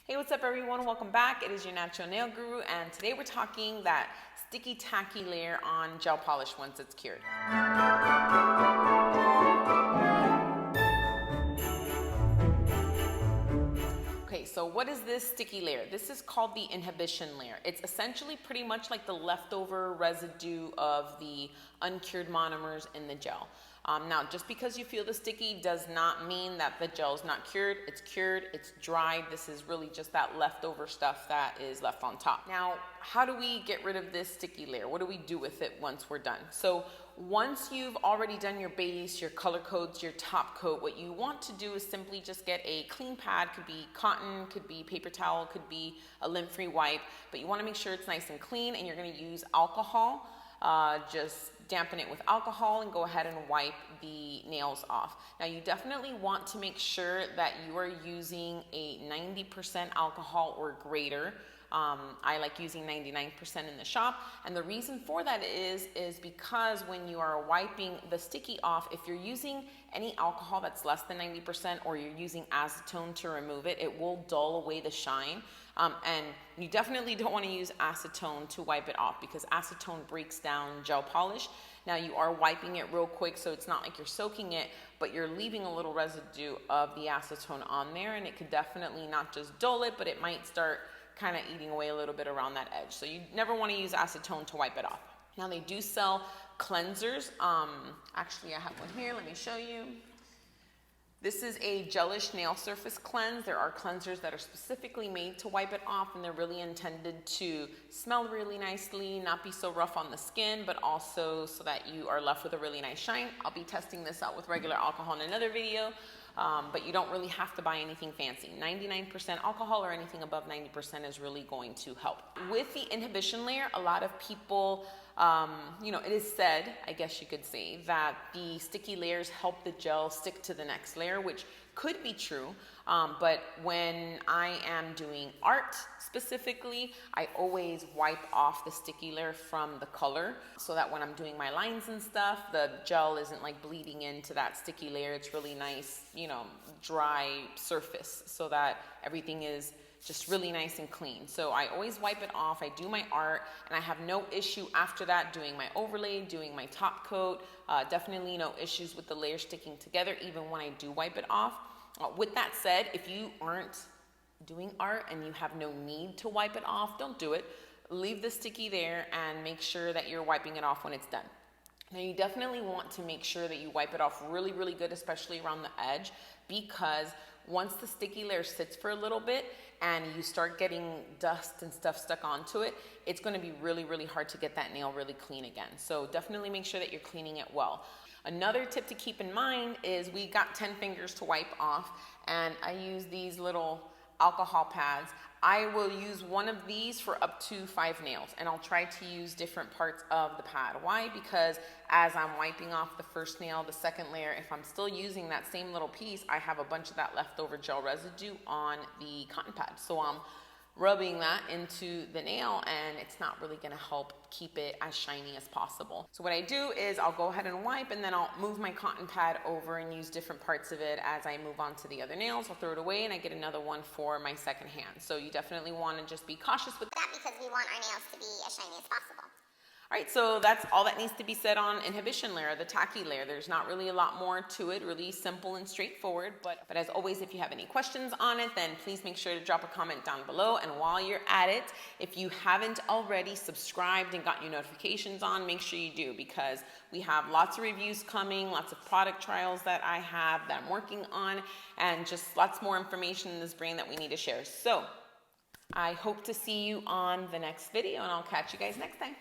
Hey, what's up everyone? Welcome back. It is your natural nail guru, and today we're talking that sticky tacky layer on gel polish once it's cured. Okay, so what is this sticky layer? This is called the inhibition layer. It's essentially pretty much like the leftover residue of the uncured monomers in the gel. Now, just because you feel the sticky does not mean that the gel is not cured. It's cured, it's dried. This is really just that leftover stuff that is left on top. Now, how do we get rid of this sticky layer? What do we do with it once we're done? So once you've already done your base, your color coats, your top coat, what you want to do is simply just get a clean pad. Could be cotton, could be paper towel, could be a lint-free wipe, but you want to make sure it's nice and clean, and you're going to use alcohol. Just dampen it with alcohol and go ahead and wipe the nails off. Now, you definitely want to make sure that you are using a 90% alcohol or greater. I like using 99% in the shop, and the reason for that is because when you are wiping the sticky off, if you're using any alcohol that's less than 90% or you're using acetone to remove it, it will dull away the shine. And you definitely don't want to use acetone to wipe it off because acetone breaks down gel polish. Now, you are wiping it real quick, so it's not like you're soaking it, but you're leaving a little residue of the acetone on there, and it could definitely not just dull it, but it might start kind of eating away a little bit around that edge. So you never want to use acetone to wipe it off. Now, they do sell cleansers. Actually, I have one here. Let me show you. This is a gelish nail surface cleanse. There are cleansers that are specifically made to wipe it off, and they're really intended to smell really nicely, not be so rough on the skin, but also so that you are left with a really nice shine. I'll be testing this out with regular alcohol in another video. But you don't really have to buy anything fancy. 99% alcohol or anything above 90% is really going to help. With the inhibition layer, a lot of people, it is said, I guess you could say, that the sticky layers help the gel stick to the next layer, which could be true. But when I am doing art specifically, I always wipe off the sticky layer from the color so that when I'm doing my lines and stuff, the gel isn't like bleeding into that sticky layer. It's really nice, dry surface so that everything is just really nice and clean. So I always wipe it off. I do my art, and I have no issue after that doing my overlay, doing my top coat. Definitely no issues with the layer sticking together even when I do wipe it off. With that said, if you aren't doing art and you have no need to wipe it off, don't do it. Leave the sticky there and make sure that you're wiping it off when it's done. Now, you definitely want to make sure that you wipe it off really, really good, especially around the edge, because once the sticky layer sits for a little bit and you start getting dust and stuff stuck onto it, it's going to be really, really hard to get that nail really clean again. So definitely make sure that you're cleaning it well. Another tip to keep in mind is we got 10 fingers to wipe off, and I use these little alcohol pads. I will use one of these for up to 5 nails, and I'll try to use different parts of the pad. Why? Because as I'm wiping off the first nail, the second layer, if I'm still using that same little piece, I have a bunch of that leftover gel residue on the cotton pad. So I'm rubbing that into the nail, and it's not really going to help keep it as shiny as possible. So what I do is I'll go ahead and wipe, and then I'll move my cotton pad over and use different parts of it as I move on to the other nails. I'll throw it away, and I get another one for my second hand. So you definitely want to just be cautious with that because we want our nails to be as shiny as possible. All right, so that's all that needs to be said on inhibition layer, the tacky layer. There's not really a lot more to it, really simple and straightforward. But as always, if you have any questions on it, then please make sure to drop a comment down below. And while you're at it, if you haven't already subscribed and got your notifications on, make sure you do, because we have lots of reviews coming, lots of product trials that I have that I'm working on, and just lots more information in this brain that we need to share. So I hope to see you on the next video, and I'll catch you guys next time.